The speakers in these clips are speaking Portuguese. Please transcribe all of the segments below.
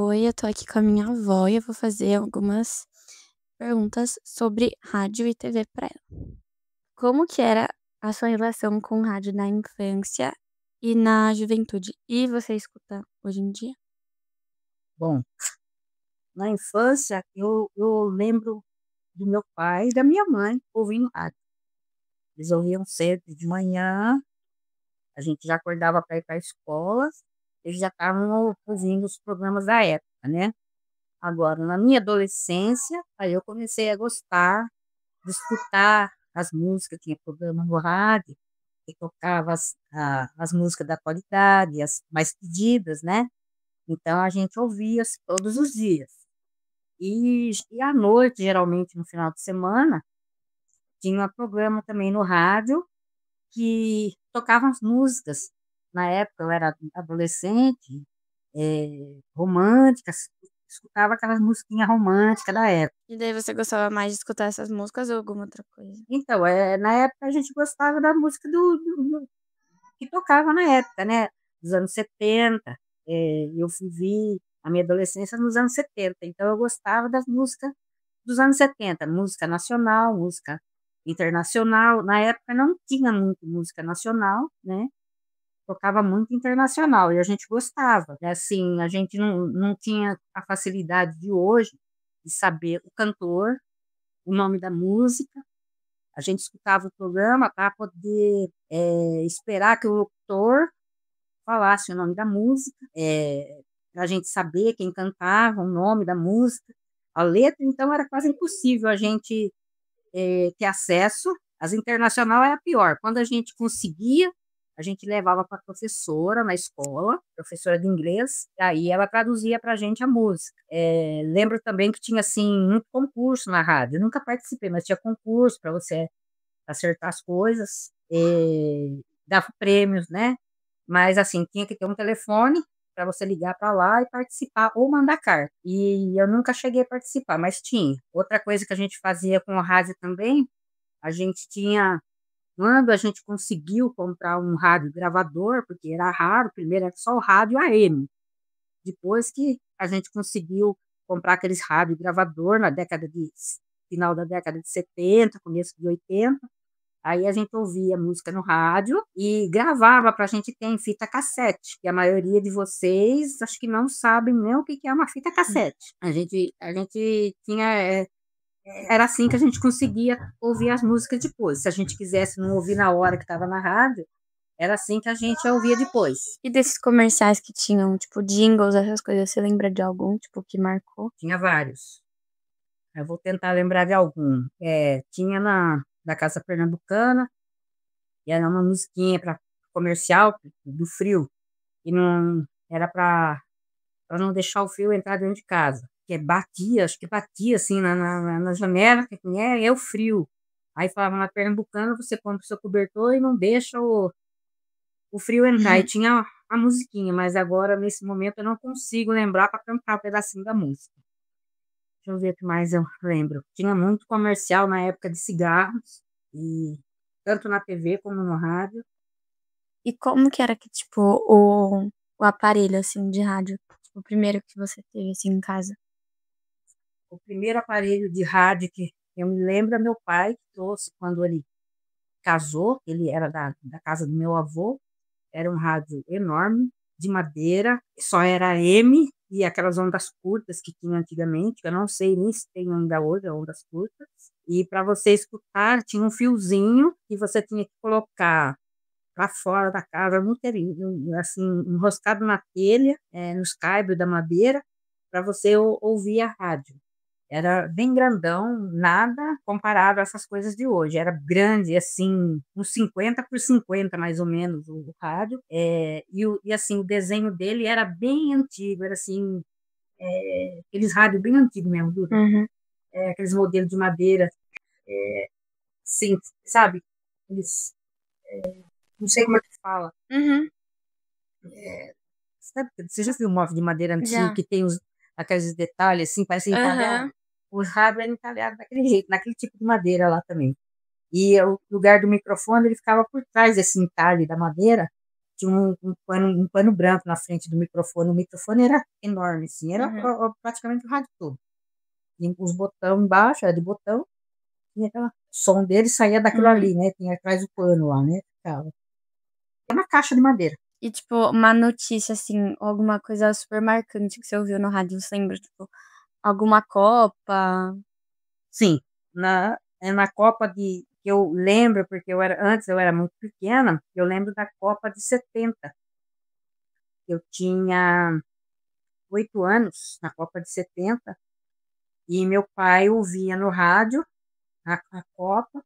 Oi, eu tô aqui com a minha avó e eu vou fazer algumas perguntas sobre rádio e TV pra ela. Como que era a sua relação com rádio na infância e na juventude? E você escuta hoje em dia? Bom, na infância, eu lembro do meu pai e da minha mãe ouvindo rádio. Eles ouviam cedo de manhã, a gente já acordava para ir para a escola, eles já estavam ouvindo os programas da época, né? Agora, na minha adolescência, aí eu comecei a gostar de escutar as músicas, tinha programa no rádio, que tocava as músicas da qualidade, as mais pedidas, né? Então, a gente ouvia todos os dias. E à noite, geralmente no final de semana, tinha um programa também no rádio que tocavam as músicas. Na época eu era adolescente, românticas, escutava aquelas musiquinhas românticas da época. E daí você gostava mais de escutar essas músicas ou alguma outra coisa? Então, na época a gente gostava da música que tocava na época, né? Dos anos 70. Eu vivi a minha adolescência nos anos 70, então eu gostava das músicas dos anos 70, música nacional, música internacional. Na época não tinha muito música nacional, né? Tocava muito internacional e a gente gostava. E, assim, a gente não tinha a facilidade de hoje de saber o cantor, o nome da música. A gente escutava o programa para poder esperar que o locutor falasse o nome da música, para a gente saber quem cantava, o nome da música, a letra. Então era quase impossível a gente ter acesso. As internacional é a pior. Quando a gente conseguia, a gente levava para a professora na escola, professora de inglês, e aí ela traduzia para a gente a música. Lembro também que tinha assim muito concurso na rádio. Eu nunca participei, mas tinha concurso para você acertar as coisas, dava prêmios, né? Mas assim, tinha que ter um telefone para você ligar para lá e participar ou mandar carta. E eu nunca cheguei a participar, mas tinha. Outra coisa que a gente fazia com a rádio também, a gente tinha, quando a gente conseguiu comprar um rádio gravador, porque era raro, primeiro era só o rádio AM. Depois que a gente conseguiu comprar aqueles rádio gravador na final da década de 70, começo de 80. Aí a gente ouvia música no rádio e gravava para a gente ter em fita cassete, que a maioria de vocês acho que não sabem nem o que que é uma fita cassete. A gente tinha, era assim que a gente conseguia ouvir as músicas depois. Se a gente quisesse não ouvir na hora que estava na rádio, era assim que a gente ouvia depois. E desses comerciais que tinham, tipo, jingles, essas coisas, você lembra de algum, tipo, que marcou? Tinha vários. Eu vou tentar lembrar de algum. Tinha da Casa Pernambucana, e era uma musiquinha para comercial do frio, e não era para não deixar o frio entrar dentro de casa. Que batia, acho que batia assim na janela, que é o frio. Aí falava na Pernambucana, você põe o seu cobertor e não deixa o frio entrar. E Uhum. tinha a musiquinha, mas agora, nesse momento, eu não consigo lembrar para cantar um pedacinho da música. Deixa eu ver o que mais eu lembro. Tinha muito comercial na época de cigarros, e tanto na TV como no rádio. E como que era que, tipo, o aparelho, assim, de rádio? Tipo, o primeiro que você teve, assim, em casa? O primeiro aparelho de rádio que eu me lembro é meu pai que trouxe quando ele casou. Ele era da casa do meu avô. Era um rádio enorme, de madeira, só era M e aquelas ondas curtas que tinha antigamente, que eu não sei nem se tem ainda hoje, ondas curtas. E para você escutar, tinha um fiozinho que você tinha que colocar para fora da casa, muito assim, enroscado na telha, nos caibros da madeira, para você ouvir a rádio. Era bem grandão, nada comparado a essas coisas de hoje. Era grande, assim, uns 50 por 50 mais ou menos, o rádio. E assim, o desenho dele era bem antigo, era assim, aqueles rádios bem antigos mesmo, Uhum. aqueles modelos de madeira, assim, sabe? Eles, não sei como é que fala. Uhum. Sabe, você já viu um móvel de madeira antigo Já. que tem aqueles detalhes assim, parece entalhado? Aham. O rádio era entalhado daquele jeito, naquele tipo de madeira lá também. E o lugar do microfone ele ficava por trás desse entalhe da madeira. tinha um pano branco na frente do microfone. O microfone era enorme, assim, era Uhum. praticamente o rádio todo. Tinha os botões embaixo, era de botão, e o som dele saía daquilo Uhum. ali, né? Tinha atrás do pano lá, né? Ficava. É uma caixa de madeira. E, tipo, uma notícia, assim, alguma coisa super marcante que você ouviu no rádio, você lembra? Tipo, alguma Copa? Sim, na Copa que eu lembro, porque antes eu era muito pequena, eu lembro da Copa de 70. Eu tinha 8 anos na Copa de 70 e meu pai ouvia no rádio a Copa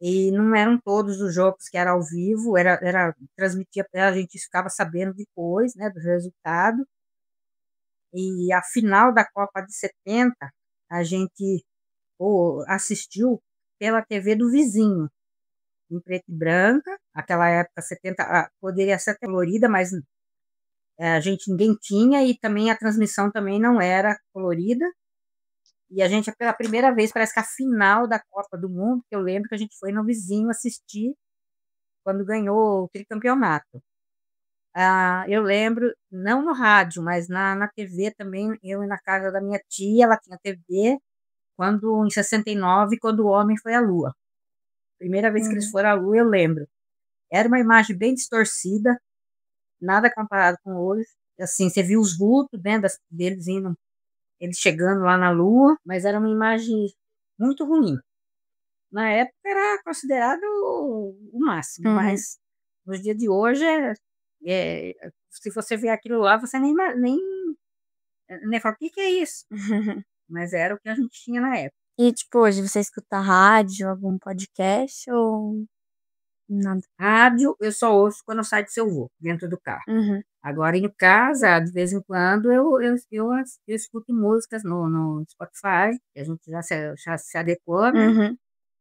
e não eram todos os jogos que eram ao vivo, transmitia, a gente ficava sabendo depois, né, do resultado. E a final da Copa de 70 a gente assistiu pela TV do vizinho, em preto e branca. Aquela época, 70, poderia ser até colorida, mas a gente ninguém tinha e também a transmissão também não era colorida. E a gente, pela primeira vez, parece que a final da Copa do Mundo, que eu lembro que a gente foi no vizinho assistir quando ganhou o tricampeonato. Eu lembro, não no rádio, mas na TV também, eu na casa da minha tia, ela tinha TV, em 69, quando o homem foi à Lua. Primeira vez que eles Uhum. foram à Lua, eu lembro. Era uma imagem bem distorcida, nada comparado com hoje. Assim, você viu os vultos, né, deles indo, eles chegando lá na Lua, mas era uma imagem muito ruim. Na época era considerado o máximo, Uhum. mas nos dias de hoje, se você ver aquilo lá, você nem fala, o que que é isso? Mas era o que a gente tinha na época. E, tipo, hoje você escuta rádio, algum podcast ou nada? Rádio, eu só ouço quando eu saio do seu voo, dentro do carro. Uhum. Agora, em casa, de vez em quando, eu escuto músicas no Spotify, que a gente já se adequou, né? Uhum.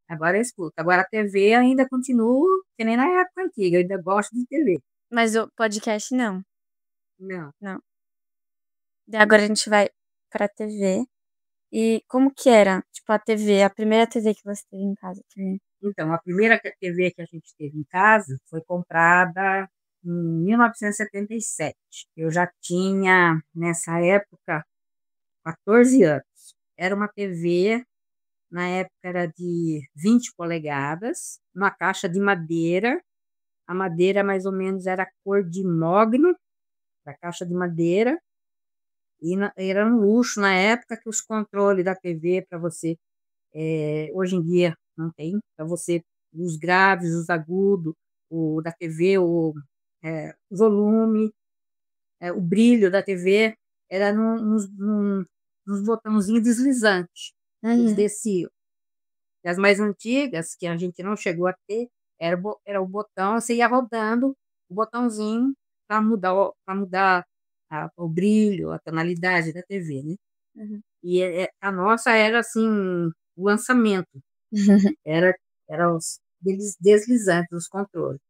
Agora eu escuto. Agora, a TV ainda continuo, que nem na época antiga, eu ainda gosto de TV. Mas o podcast não. Não. Não. Daí agora a gente vai pra TV. E como que era? Tipo, a TV, a primeira TV que você teve em casa também. Então, a primeira TV que a gente teve em casa foi comprada em 1977. Eu já tinha, nessa época, 14 anos. Era uma TV, na época era de 20 polegadas, uma caixa de madeira. A madeira mais ou menos era cor de mogno, da caixa de madeira. E era um luxo na época que os controles da TV para você, hoje em dia não tem, para você, os graves, os agudos, o da TV, o volume, o brilho da TV, era nos botãozinhos deslizantes. Eles Uhum. desciam. E as mais antigas, que a gente não chegou a ter, era o botão, você ia rodando o botãozinho para mudar o brilho, a tonalidade da TV, né? Uhum. E a nossa era assim, o lançamento, era, era os deslizantes, os controles.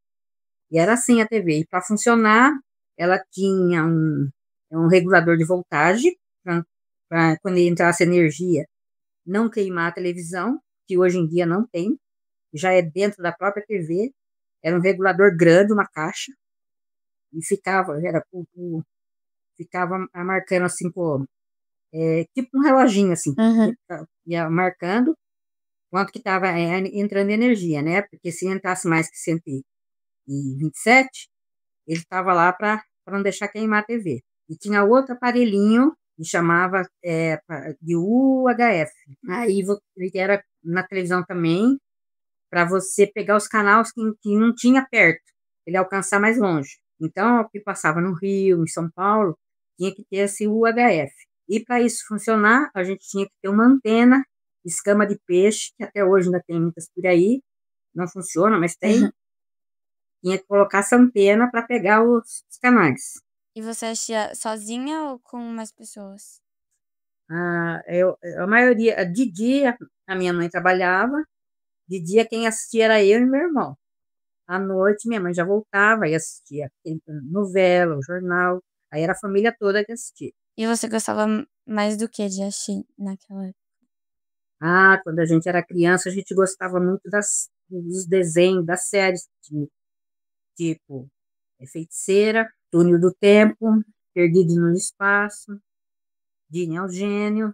E era assim a TV. E para funcionar, ela tinha um regulador de voltagem, para quando entrasse energia, não queimar a televisão, que hoje em dia não tem, já é dentro da própria TV. Era um regulador grande, uma caixa, e ficava marcando assim, tipo um reloginho assim, Uhum. ia marcando quanto que estava entrando energia, né? Porque se entrasse mais que 127, ele estava lá para não deixar queimar a TV. E tinha outro aparelhinho que chamava de UHF. Aí ele era na televisão também, para você pegar os canais que não tinha perto, ele alcançar mais longe. Então, o que passava no Rio, em São Paulo, tinha que ter esse UHF. E para isso funcionar, a gente tinha que ter uma antena, escama de peixe, que até hoje ainda tem muitas por aí, não funciona, mas tem. Uhum. Tinha que colocar essa antena para pegar os canais. E você assistia sozinha ou com mais pessoas? A maioria, de dia, a minha mãe trabalhava, de dia quem assistia era eu e meu irmão. À noite, minha mãe já voltava e assistia novela, o jornal. Aí era a família toda que assistia. E você gostava mais do que de assistir naquela época? Quando a gente era criança, a gente gostava muito dos desenhos, das séries que tinha. Tipo, Feiticeira, Túnel do Tempo, Perdido no Espaço, Dini ao Gênio.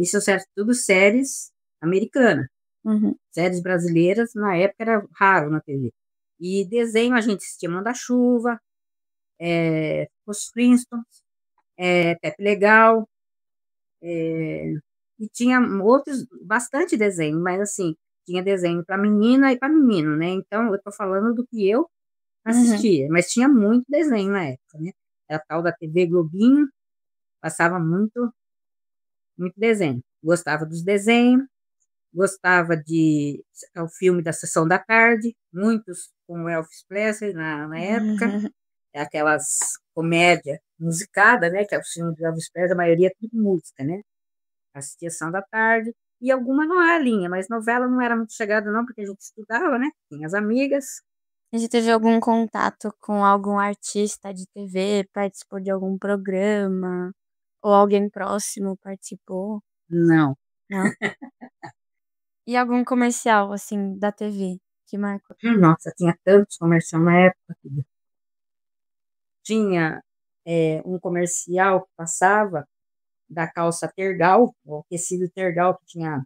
Isso é tudo séries americanas. Uhum. Séries brasileiras, na época, era raro na TV. E desenho, a gente assistia Manda-Chuva, Os Flintstones, Pepe Legal, e tinha outros, bastante desenho, mas assim, tinha desenho para menina e para menino, né? Então, eu tô falando do que eu Uhum. assistia, mas tinha muito desenho na época, né? Era a tal da TV Globinho, passava muito desenho. Gostava dos desenhos, gostava de o filme da Sessão da Tarde, muitos com o Elvis Presley na época, Uhum. aquelas comédia musicada, né? Que é o filme do Elvis Presley, a maioria é tudo música, né? Assistia Sessão da Tarde, e alguma novelinha, mas novela não era muito chegada não, porque a gente estudava, né? Tinha as amigas. E você teve algum contato com algum artista de TV? Participou de algum programa? Ou alguém próximo participou? Não. Não? E algum comercial, assim, da TV que marcou? Nossa, tinha tantos comerciais na época. Tinha um comercial que passava da calça tergal, o tecido tergal que tinha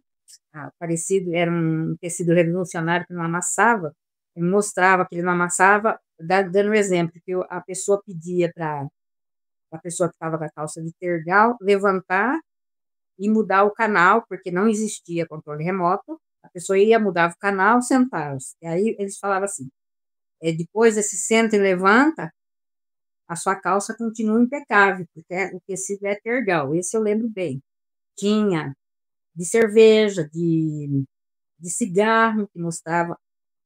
aparecido, era um tecido revolucionário que não amassava. Ele mostrava que ele não amassava, dando um exemplo, que a pessoa pedia para a pessoa que estava com a calça de tergal levantar e mudar o canal, porque não existia controle remoto. A pessoa ia, mudava o canal, sentava-se. E aí eles falavam assim: depois desse senta e levanta, a sua calça continua impecável, porque o tecido é tergal. Esse eu lembro bem. Tinha de cerveja, de cigarro, que mostrava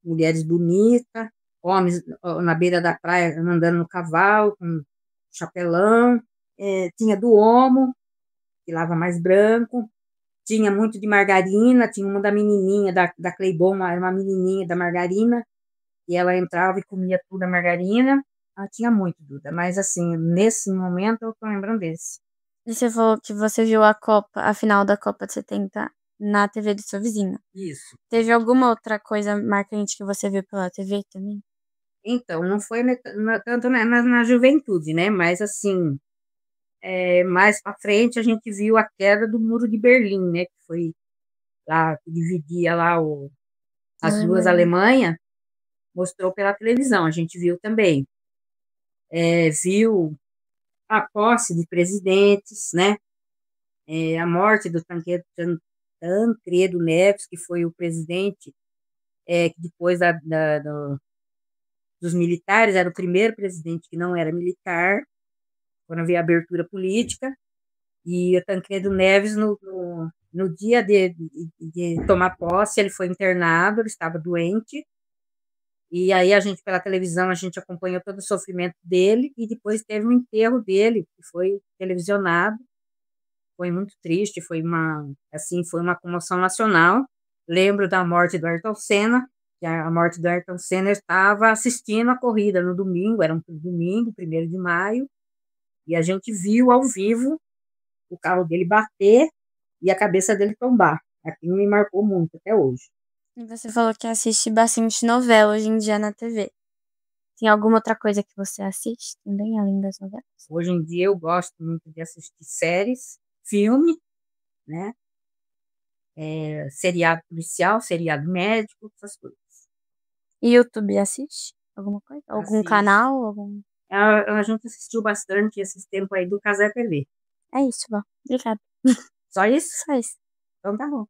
mulheres bonitas, homens na beira da praia andando no cavalo, com chapelão. Tinha do Omo, que lava mais branco. Tinha muito de margarina, tinha uma da menininha, da Claybon, era uma menininha da margarina, e ela entrava e comia tudo a margarina. Tinha muito, Duda, mas assim, nesse momento eu tô lembrando desse. E você falou que você viu a Copa, a final da Copa de 70 na TV do seu vizinho. Isso. Teve alguma outra coisa marcante que você viu pela TV também? Então, não foi tanto na juventude, né? Mas assim, mais para frente a gente viu a queda do Muro de Berlim, né? Que foi lá, que dividia lá as duas Alemanha. Alemanhas, mostrou pela televisão, a gente viu também. Viu a posse de presidentes, né? A morte do Tancredo Neves, que foi o presidente que depois dos militares, era o primeiro presidente que não era militar, quando havia abertura política, e o Tancredo Neves, no dia de tomar posse, ele foi internado, ele estava doente, e aí a gente, pela televisão, a gente acompanhou todo o sofrimento dele, e depois teve um enterro dele, que foi televisionado. Foi muito triste, foi uma comoção nacional. Lembro da morte do Ayrton Senna, que a morte do Ayrton Senna, eu estava assistindo a corrida no domingo, era um domingo, 1º de maio, e a gente viu ao vivo o carro dele bater e a cabeça dele tombar. Aquilo me marcou muito até hoje. E você falou que assiste bastante novela hoje em dia na TV. Tem alguma outra coisa que você assiste também, além das novelas? Hoje em dia eu gosto muito de assistir séries, filme, né? Seriado policial, seriado médico, essas coisas. E YouTube assiste? Alguma coisa? Algum Assisto. canal? Algum... A gente assistiu bastante esses tempos aí do Casé TV. É isso, Val. Obrigada. Só isso? Só isso. Então tá bom.